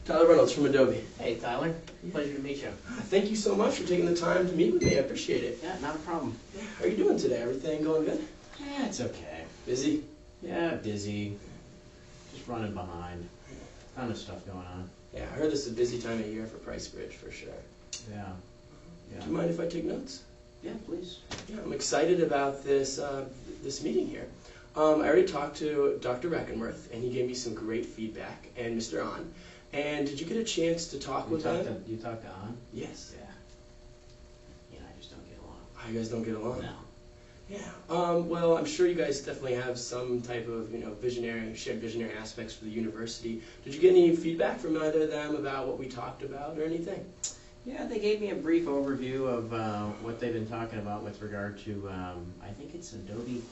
Tyler Reynolds from Adobe. Hey, Tyler. Pleasure to meet you. Thank you so much for taking the time to meet with me. I appreciate it. Yeah, not a problem. How are you doing today? Everything going good? Yeah, it's okay. Busy? Yeah, busy. Just running behind. Ton of stuff going on. Yeah, I heard this is a busy time of year for PriceBridge for sure. Yeah. Do you mind if I take notes? Yeah, please. Yeah, I'm excited about this this meeting here. I already talked to Dr. Reckenworth, and he gave me some great feedback, and Mr. Ahn. And did you get a chance to talk with him? You talked to Ahn? Yes. Yeah. I just don't get along. Oh, you guys don't get along? No. Yeah. Well, I'm sure you guys definitely have some type of, shared visionary aspects for the university. Did you get any feedback from either of them about what we talked about or anything? Yeah, they gave me a brief overview of what they've been talking about with regard to, I think it's Adobe,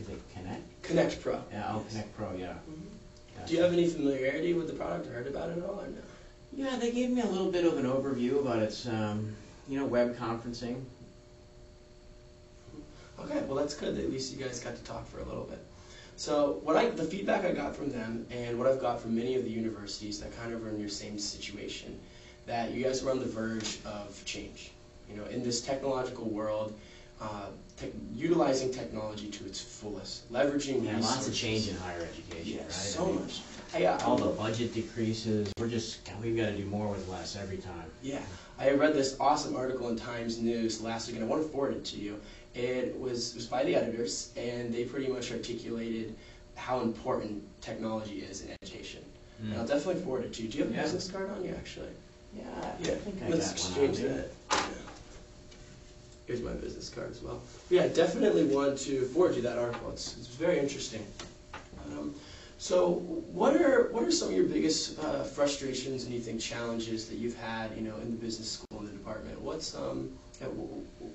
is it Connect? Connect Pro. Yeah, Connect Pro, yeah. Mm-hmm. Do you have any familiarity with the product or heard about it at all or no? Yeah, they gave me a little bit of an overview about its, web conferencing. Okay, well that's good. At least you guys got to talk for a little bit. So the feedback I got from them and what I've got from many of the universities that kind of are in your same situation, that you guys are on the verge of change. In this technological world, utilizing technology to its fullest, leveraging resources. Lots of change in higher education, right? So much. All the budget decreases. We've got to do more with less every time. Yeah, I read this awesome article in Times News last week, and I want to forward it to you. It was by the editors, and they pretty much articulated how important technology is in education. And I'll definitely forward it to you. Do you have a business card on you, actually? Yeah, I think I Let's got exchange one on that. Yeah. Here's my business card as well. Yeah, I definitely want to forward you that article. It's very interesting. So, what are some of your biggest frustrations and you think challenges that you've had, in the business school and the department? What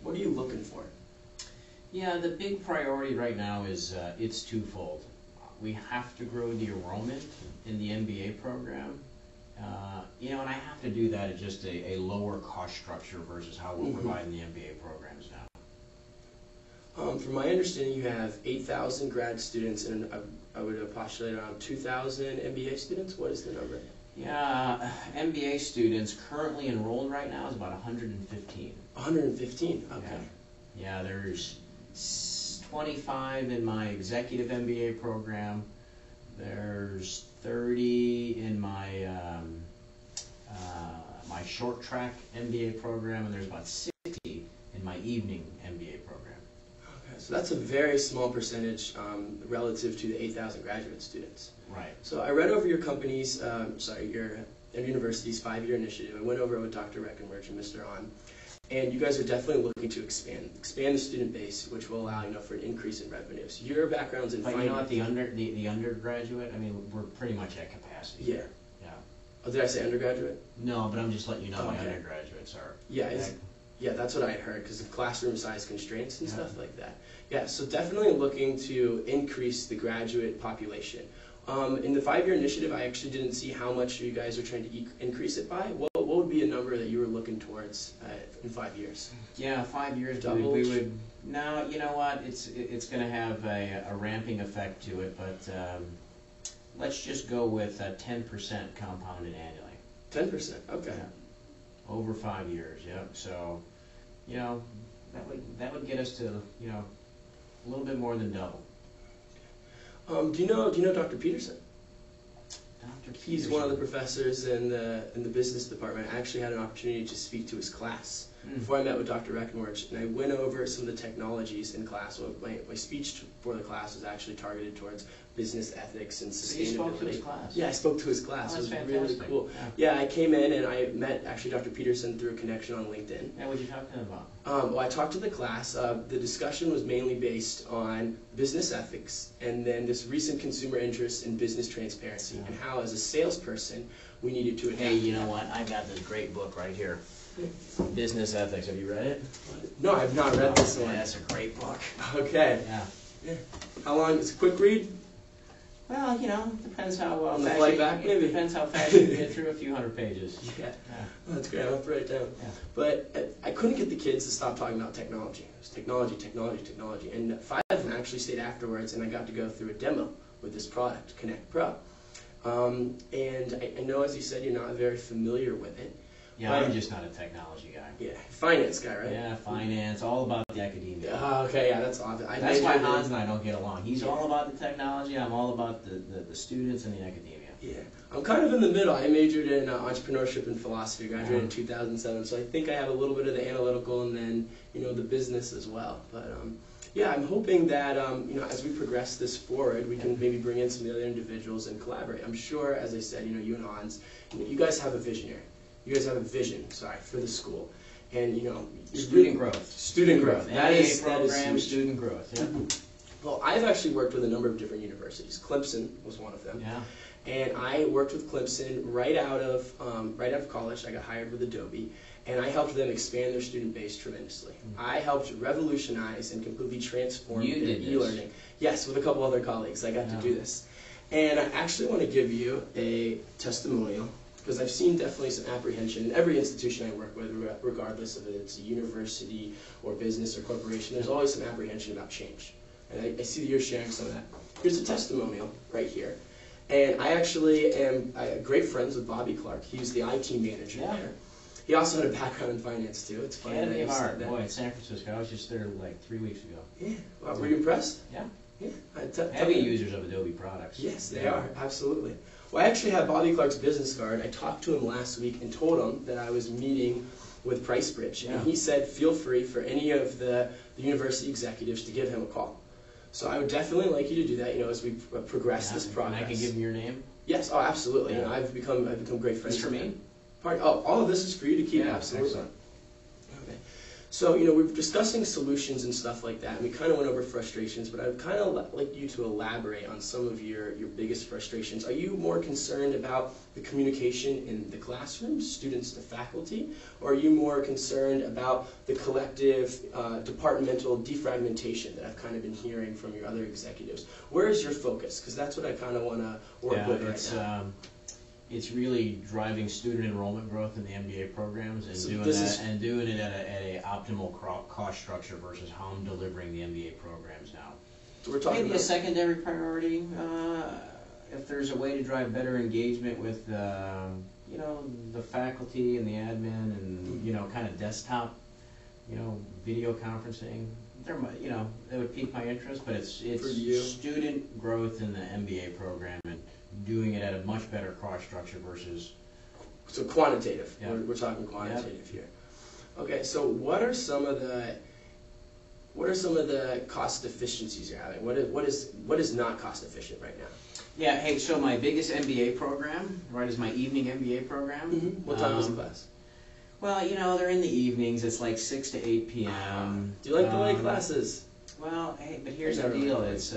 are you looking for? Yeah, the big priority right now is it's twofold. We have to grow the enrollment in the MBA program. And I have to do that at just a lower cost structure versus how we're providing the MBA programs now. From my understanding, you have 8,000 grad students, and I would postulate around 2,000 MBA students. What is the number? Yeah, MBA students currently enrolled right now is about 115. 115, okay. Yeah, there's 25 in my executive MBA program. There's 30 in my my short track MBA program, and there's about 60 in my evening MBA program. Okay, so that's a very small percentage relative to the 8,000 graduate students. Right. So I read over your company's, your university's 5-year initiative. I went over it with Dr. Reckenworth and Mr. Ahn. And you guys are definitely looking to expand the student base, which will allow for an increase in revenues. Your background's in finance. But the undergraduate, we're pretty much at capacity. Yeah. Yeah. Oh, did I say undergraduate? No, but I'm just letting you know my undergraduates are. Yeah, that's what I heard because of classroom size constraints and stuff like that. Yeah, so definitely looking to increase the graduate population. In the 5-year initiative, I actually didn't see how much you guys are trying to increase it by. What would be a number that you were looking towards in 5 years? Yeah, 5 years. Double? We would. No, you know what? It's going to have a ramping effect to it, but let's just go with 10% compounded annually. 10%. Okay. Yeah. Over 5 years. Yep. So, that would get us to a little bit more than double. Do you know Dr. Peterson? Dr. He's one of the professors in the business department. I actually had an opportunity to speak to his class before I met with Dr. Reckenworth, and I went over some of the technologies in class. Well, my speech for the class was actually targeted towards business ethics and sustainability. So you spoke to his class? Yeah, I spoke to his class. Oh, it was fantastic. Really cool. Yeah, I came in and I met actually Dr. Peterson through a connection on LinkedIn. Yeah, what did you talk to him about? Well, I talked to the class. The discussion was mainly based on business ethics and then this recent consumer interest in business transparency and how, as a salesperson, we needed to adapt. Hey, you know what? I've got this great book right here. Business Ethics. Have you read it? No, I've not read this one. Yeah, that's a great book. Okay. Yeah. How long? It's a quick read? Well, depends how on the flight back, maybe. Depends how fast you can get through a few hundred pages. Yeah. Oh, that's great. I'll have to write it down. Yeah. But I couldn't get the kids to stop talking about technology. It was technology, technology, technology. And 5 of them actually stayed afterwards, and I got to go through a demo with this product, Connect Pro. And I know, as you said, you're not very familiar with it. Yeah, I'm just not a technology guy. Yeah, finance guy, right? Yeah, finance, all about the academia. Okay, yeah, that's odd. That's why Hans and I don't get along. He's all about the technology, I'm all about the students and the academia. Yeah, I'm kind of in the middle. I majored in entrepreneurship and philosophy, graduated in 2007, so I think I have a little bit of the analytical and then, the business as well. But yeah, I'm hoping that, as we progress this forward, we can maybe bring in some of the other individuals and collaborate. I'm sure, as I said, you and Hans, you guys have a visionary. You guys have a vision, for the school. And, Student growth. Student growth. That is program, huge. student growth, yeah. Well, I've actually worked with a number of different universities. Clemson was one of them. Yeah. And I worked with Clemson right out of college. I got hired with Adobe, and I helped them expand their student base tremendously. I helped revolutionize and completely transform their e-learning. Yes, with a couple other colleagues, I got to do this. And I actually want to give you a testimonial, because I've seen definitely some apprehension in every institution I work with, regardless of if it's a university or business or corporation. There's always some apprehension about change. And I see that you're sharing some of that. Here's a testimonial right here. And I actually am great friends with Bobby Clark. He's the IT manager there. He also had a background in finance too. It's funny that you said that. Boy, in San Francisco. I was just there like 3 weeks ago. Yeah. Wow, were you impressed? Yeah. Yeah. Heavy users of Adobe products. Yes, they are. Absolutely. Well, I actually have Bobby Clark's business card. I talked to him last week and told him that I was meeting with PriceBridge. And he said, feel free for any of the university executives to give him a call. So I would definitely like you to do that, as we progress this progress. And I can give him your name? Yes, oh, absolutely. Yeah. I've become great friends. This for me? All of this is for you to keep, absolutely. Excellent. Okay. So, we're discussing solutions and stuff like that, and we kind of went over frustrations, but I'd kind of like you to elaborate on some of your biggest frustrations. Are you more concerned about the communication in the classroom, students to faculty, or are you more concerned about the collective departmental defragmentation that I've kind of been hearing from your other executives? Where is your focus? Because that's what I kind of want to work with right now. It's really driving student enrollment growth in the MBA programs and doing it at a optimal cost structure versus how I'm delivering the MBA programs now. So we're talking maybe a secondary priority, if there's a way to drive better engagement with the faculty and the admin and kind of desktop, video conferencing. That would pique my interest, but it's student growth in the MBA program and doing it at a much better cost structure versus... So quantitative. Yeah. We're talking quantitative here. Okay, so what are some of the cost efficiencies you're having? What is not cost efficient right now? Yeah, hey, so my biggest MBA program, is my evening MBA program. Mm-hmm. What time is the class? Well, they're in the evenings. It's like 6 to 8 p.m. Do you like the late classes? Well, hey, but here's the deal. It's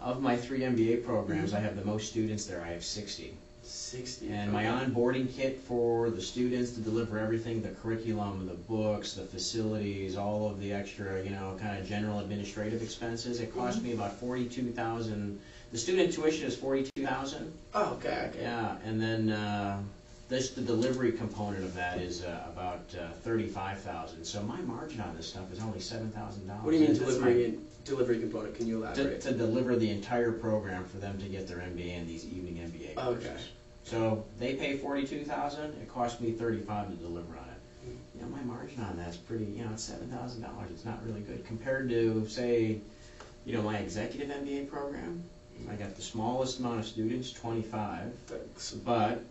of my 3 MBA programs, I have the most students there. I have 60. 60. And my onboarding kit for the students to deliver everything, the curriculum, the books, the facilities, all of the extra, kind of general administrative expenses, it cost me about $42,000. The student tuition is $42,000. Oh, okay. Yeah, and then the delivery component of that is about $35,000. So my margin on this stuff is only $7,000. What do you mean delivery component? Can you elaborate? To deliver the entire program for them to get their MBA and these evening MBA courses. Okay. So they pay $42,000. It cost me $35,000 to deliver on it. My margin on that's pretty. It's $7,000. It's not really good compared to, say, my executive MBA program. I got the smallest amount of students, 25. But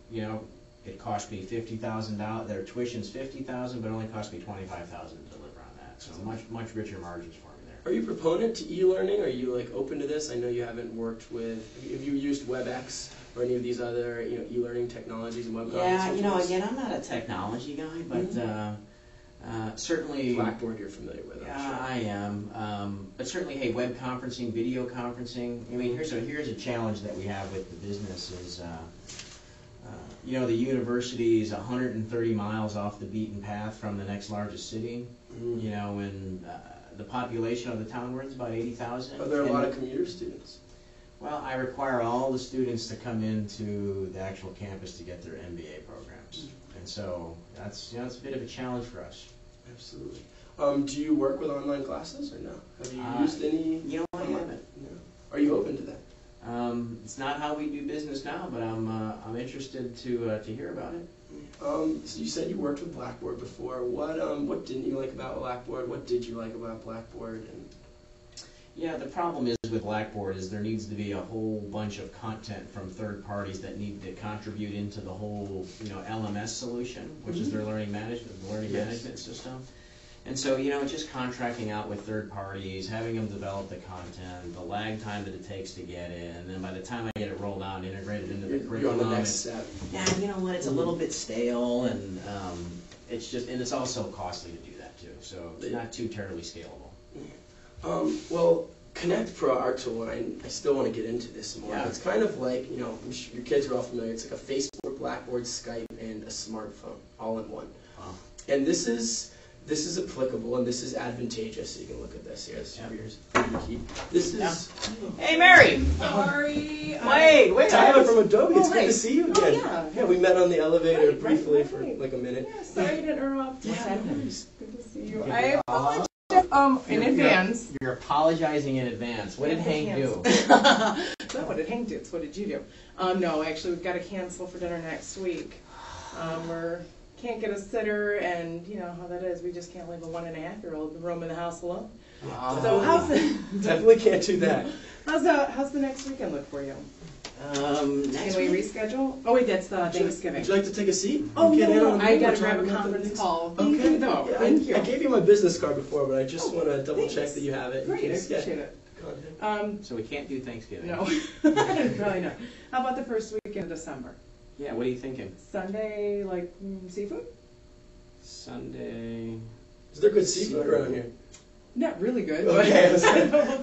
it cost me $50,000. Their tuition's $50,000, but it only cost me $25,000 to deliver on that. So much richer margins for me there. Are you a proponent to e-learning? Are you open to this? I know you haven't worked with. Have you used WebEx or any of these other e-learning technologies and web conferencing tools? Again, I'm not a technology guy, but certainly Blackboard you're familiar with. Yeah, I am. But certainly, hey, web conferencing, video conferencing. Here's a challenge that we have with the business is. The university is 130 miles off the beaten path from the next largest city. And the population of the town, we're about 80,000. Are there a lot of commuter students? Well, I require all the students to come into the actual campus to get their MBA programs. And so that's a bit of a challenge for us. Absolutely. Do you work with online classes or no? Have you used any? I haven't. No. Are you open to that? It's not how we do business now, but I'm interested to hear about it. So you said you worked with Blackboard before. What didn't you like about Blackboard? What did you like about Blackboard? And Yeah, the problem is with Blackboard is there needs to be a whole bunch of content from third parties that need to contribute into the whole, LMS solution, which is their learning management system. And so, just contracting out with third parties, having them develop the content, the lag time that it takes to get it, and then by the time I get it rolled out and integrated into the curriculum, you're on the next step. Yeah, you know what? It's a little bit stale, and it's also costly to do that too. So it's not too terribly scalable. Well, Connect Pro, our tool, and I still want to get into this more. Yeah. It's kind of like, your kids are all familiar. It's like a Facebook, Blackboard, Skype, and a smartphone all in one. Wow. And this is applicable and this is advantageous. So you can look at this here. This is yours. This is. Hey, Mary. Sorry. Wait. Tyler from Adobe. It's Oh, good to nice. see you again. Yeah. We met on the elevator Right, briefly right. for like a minute. Yeah, sorry to interrupt. Yeah, no worries. Good to see you. Yeah. I apologize in advance. You're apologizing in advance. What did Hank do? It's not what did Hank do, it's what did you do? No, actually we've got to cancel for dinner next week. We can't get a sitter, and you know how that is. We just can't leave a 1.5-year-old room in the house alone. So how's the Definitely can't do that. how's the next weekend look for you? Next Can we week? reschedule? Oh wait, that's Thanksgiving. Would you like to take a seat? Oh Get in no, on the I meeting? got We're to grab talking a about the conference things. call. Thank Okay. you though. Yeah, Thank you. I gave you my business card before, but I just want to double check thanks. that you have it. Great, I Just get appreciate it. contact. So we can't do Thanksgiving. No, probably not. How about the first weekend of December? Yeah, what are you thinking? Sunday, like seafood? Sunday. Is there good seafood around here? Not really good. Okay, I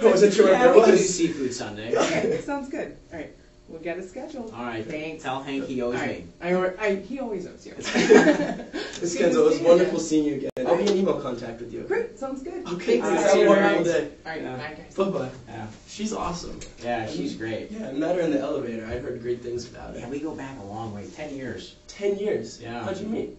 wasn't sure if Yeah, there We can do was. seafood Sunday. Okay, sounds good. All right, we'll get it scheduled. All right. Thanks. Tell Hank he owes All me. right, he always owes you. Miss Good Kenzo, it to was see you wonderful again. seeing you again. I'll be in email contact with you. Great, sounds good. Okay, Thanks. thanks. See Have you a wonderful tomorrow. day. All right, Yeah. bye guys. Bye-bye. Yeah. She's awesome. Yeah, she's great. Yeah, I met her in the elevator. I heard great things about Yeah, her. we go back a long way, 10 years. 10 years. Yeah. How'd you meet?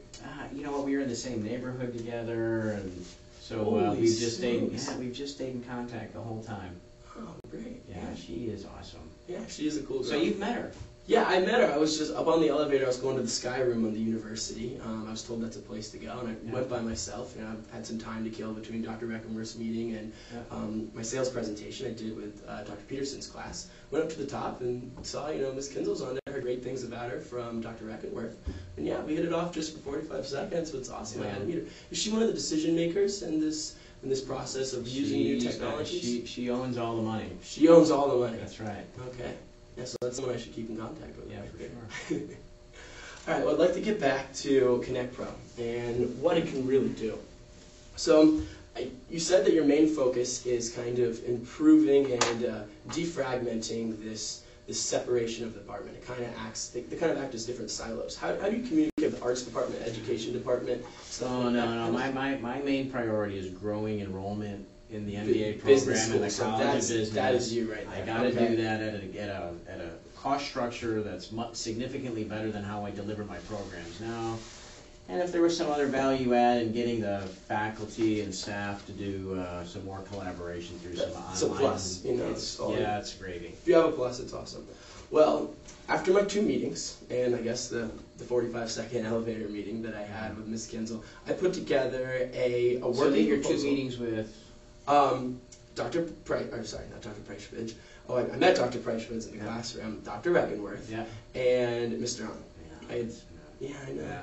You know what? We were in the same neighborhood together, and so Holy we've just stayed. smokes. Yeah, we've just stayed in contact the whole time. Oh, great. Yeah, she is awesome. Yeah, she is a cool girl. So you've met her. Yeah, I met her. I was just up on the elevator. I was going to the Sky Room on the university. I was told that's a place to go, and I went by myself. You know, I had some time to kill between Dr. Reckenworth's meeting and my sales presentation I did with Dr. Peterson's class. Went up to the top and saw, Miss Kinzel's on there. Heard great things about her from Dr. Reckenworth. And yeah, we hit it off just for 45 seconds. So it's awesome. I got to meet her. Is she one of the decision makers in this process of using new technologies? She owns all the money. She owns all the money. That's right. Okay. Yeah, so that's someone I should keep in contact with. Yeah, for sure. All right, well, I'd like to get back to Connect Pro and what it can really do. So, you said that your main focus is kind of improving and defragmenting this separation of the department. It kind of acts, they kind of act as different silos. How do you communicate with the arts department, education department? Oh, no. My main priority is growing enrollment in the MBA Business program and the school, so College of that's- Business. that is you right I there. got to Okay. do that at a cost structure that's significantly better than how I deliver my programs now. And if there was some other value add in getting the faculty and staff to do some more collaboration through some online. It's a plus, It's gravy. If you have a plus, it's awesome. Well, after my 2 meetings, and I guess the 45-second elevator meeting that I had with Ms. Kinzel, I put together a So working your 2 proposal. meetings with. Dr. Price, or sorry, not Dr. Preischwitz. Oh, I met Dr. Preischwitz in the classroom, Dr. Reckenworth, Yeah. and Mr. Hahn. Yeah. I know. Yeah.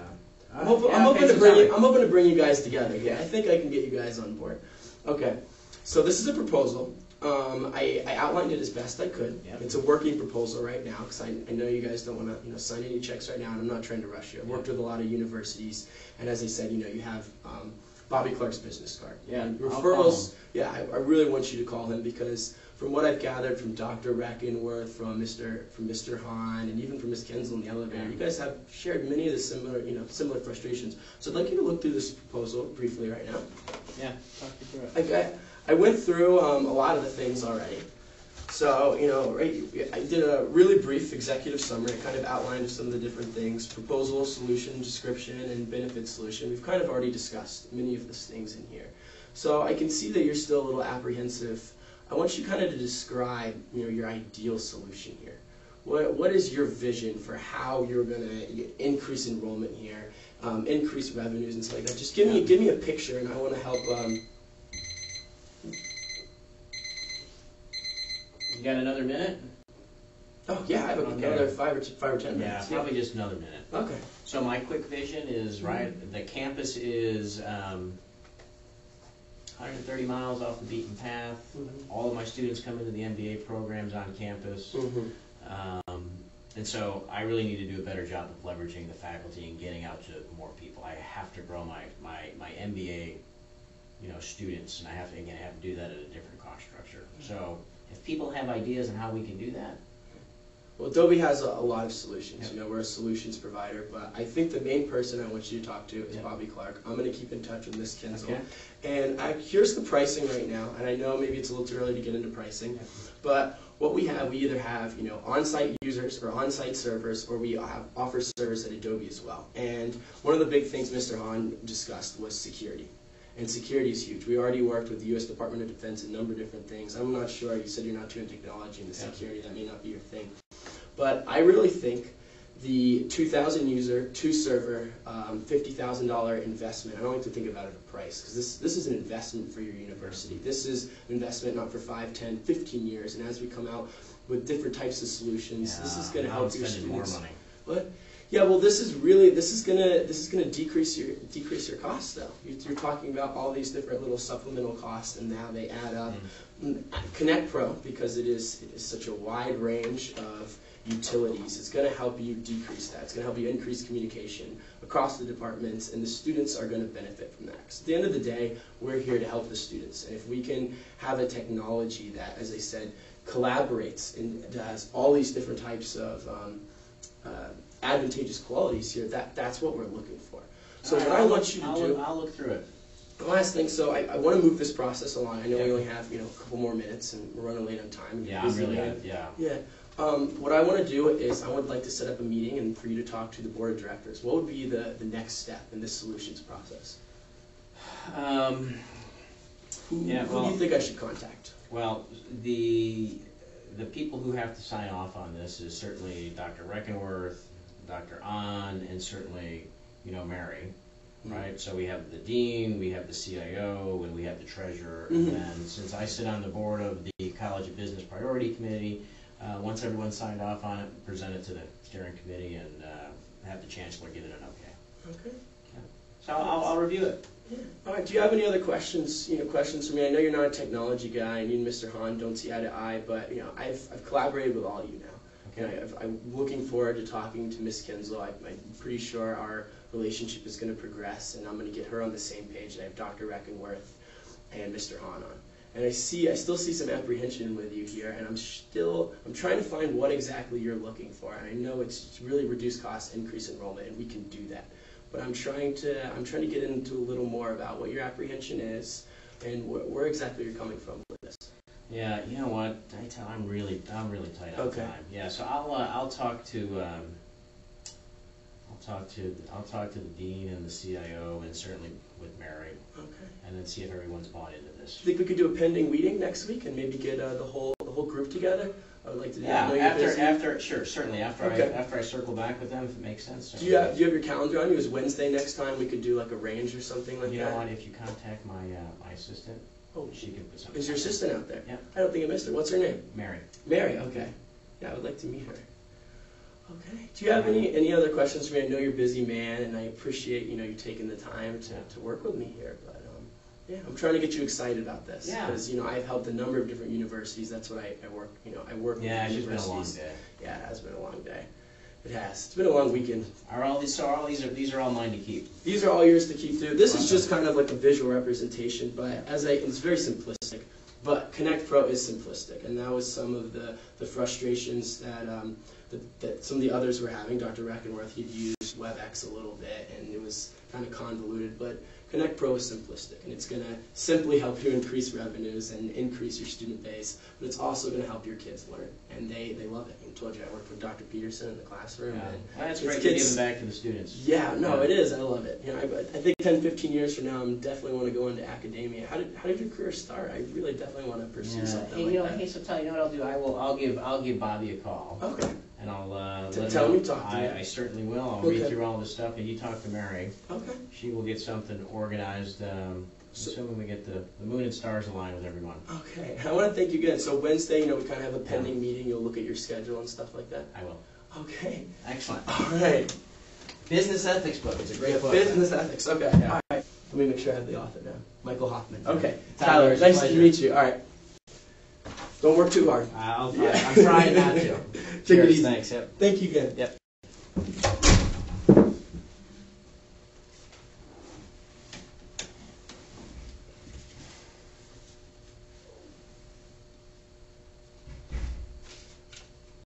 I'm hoping to bring you guys together. Yeah, I think I can get you guys on board. Okay, so this is a proposal. I outlined it as best I could. Yep. It's a working proposal right now because I know you guys don't want to sign any checks right now, and I'm not trying to rush you. I've worked with a lot of universities, and as I said, you have Bobby Clark's business card. Yeah, And I'll call referrals. him. Yeah, I really want you to call him because from what I've gathered from Dr. Reckenworth, from Mr. Hahn, and even from Ms. Kinzel in the elevator, you guys have shared many of the similar frustrations. So I'd like you to look through this proposal briefly right now. Yeah, talk me through it. I went through a lot of the things already. So, I did a really brief executive summary. I kind of outlined some of the different things: proposal, solution, description, and benefit solution. We've kind of already discussed many of these things in here. So I can see that you're still a little apprehensive I want you kind of to describe, your ideal solution here. What is your vision for how you're going to increase enrollment here, increase revenues and stuff like that? Just give me a picture, and I want to help. You got another minute? Oh yeah, I have another 5 or 10 Yeah, minutes. probably just another minute. Okay. So my quick vision is, the campus is 130 miles off the beaten path. Mm-hmm. All of my students come into the MBA programs on campus. Mm-hmm. And so I really need to do a better job of leveraging the faculty and getting out to more people. I have to grow my MBA, students, and I have to do that at a different cost structure. So if people have ideas on how we can do that. Well, Adobe has a lot of solutions. Yep. We're a solutions provider, but I think the main person I want you to talk to is Yep. Bobby Clark. I'm going to keep in touch with Ms. Kinzel. Okay. And here's the pricing right now, and I know maybe it's a little too early to get into pricing, but what we either have, on-site users or on-site servers, or we offer servers at Adobe as well. And one of the big things Mr. Hahn discussed was security. And security is huge. We already worked with the U.S. Department of Defense, a number of different things. I'm not sure, you said you're not too into technology and the security, that may not be your thing. But I really think the 2,000 user, 2 server, $50,000 investment, I don't like to think about it a price, because this is an investment for your university. This is an investment not for 5, 10, 15 years, and as we come out with different types of solutions, this is going to help your students. More money. What? Yeah, well, this is gonna decrease your costs though. You're talking about all these different little supplemental costs, and now they add up. Connect Pro, because it is such a wide range of utilities, it's going to help you decrease that. It's going to help you increase communication across the departments, and the students are going to benefit from that. Because at the end of the day, we're here to help the students, and if we can have a technology that, as I said, collaborates and has all these different types of advantageous qualities here, that's what we're looking for. So what I want you to do, I'll look through it. the last thing, so I want to move this process along. I know we only have a couple more minutes, and we're running late on time. Yeah, I'm really good. Yeah. What I want to do is I would like to set up a meeting and for you to talk to the board of directors. What would be the next step in this solutions process? Who do you think I should contact? Well, the people who have to sign off on this is certainly Dr. Reckenworth, Dr. Ahn, and certainly, Mary, right? So we have the dean, we have the CIO, and we have the treasurer. And then since I sit on the board of the College of Business Priority Committee, once everyone's signed off on it, present it to the steering committee, and have the chancellor give it an okay. Okay. Yeah. So I'll review it. Yeah. All right. Do you have any other questions? Questions for me? I know you're not a technology guy, and you and Mr. Hahn don't see eye to eye, but I've collaborated with all of you now. Okay. I'm looking forward to talking to Ms. Kinzel. I'm pretty sure our relationship is going to progress, and I'm going to get her on the same page. I have Dr. Reckenworth and Mr. Hahn on. And I still see some apprehension with you here, and I'm trying to find what exactly you're looking for. And I know it's really reduce costs, increase enrollment, and we can do that. But I'm trying to get into a little more about what your apprehension is and where exactly you're coming from with this. Yeah, you know what? I'm really tight on time. Yeah, so I'll talk to the dean and the CIO, and certainly with Mary. Okay. And then see if everyone's bought into this. Do you think we could do a pending meeting next week and maybe get the whole group together? I would like to do that. After I circle back with them, if it makes sense. Do you have your calendar on you? Is Wednesday next time we could do like a range or something like that? You know what? If you contact my assistant, she can put something. Is your assistant out there? Yeah. I don't think I missed her. What's her name? Mary. Mary. Okay. Yeah, I would like to meet her. Okay. Do you have any other questions for me? I know you're a busy man, and I appreciate you taking the time to work with me here. But yeah, I'm trying to get you excited about this because I've helped a number of different universities. That's what I work. I work with universities. It's been a long day. Yeah, it has been a long day. It has. It's been a long weekend. These are all mine to keep. These are all yours to keep too. This is just kind of like a visual representation, but it's very simplistic. But Connect Pro is simplistic, and that was some of the frustrations that some of the others were having. Dr. Reckenworth, he'd used used WebEx a little bit, and it was kind of convoluted, but Connect Pro is simplistic, and it's going to simply help you increase revenues and increase your student base, but it's also going to help your kids learn, and they love it. I told you I worked with Dr. Peterson in the classroom. Yeah. And Well, that's it's great kids- giving back to the students. Yeah, no, Yeah. it is. I love it. You know, I think 10, 15 years from now, I'm definitely want to go into academia. How did your career start? I really definitely want to pursue Yeah. something Hey, like you know, that. hey, so tell you know what I'll do. I'll give Bobby a call. Okay. And I'll Tell him him you talked to me. I certainly will. I'll Okay. read through all this stuff, and you talk to Mary. Okay. She will get something organized, So- assuming we get the moon and stars aligned with everyone. Okay. I want to thank you again. So Wednesday, we kind of have a pending meeting. You'll look at your schedule and stuff like that. I will. Okay. Excellent. All right. Business ethics book. It's a great book. Business ethics. Okay. Yeah. All right. Let me make sure I have the author down. Michael Hoffman. Okay. Tyler, Tyler, it's a nice to pleasure. meet you. All right. Don't work too hard. I'm trying not to. Take it Cheers, easy. thanks. Yep. Thank you again. Yep.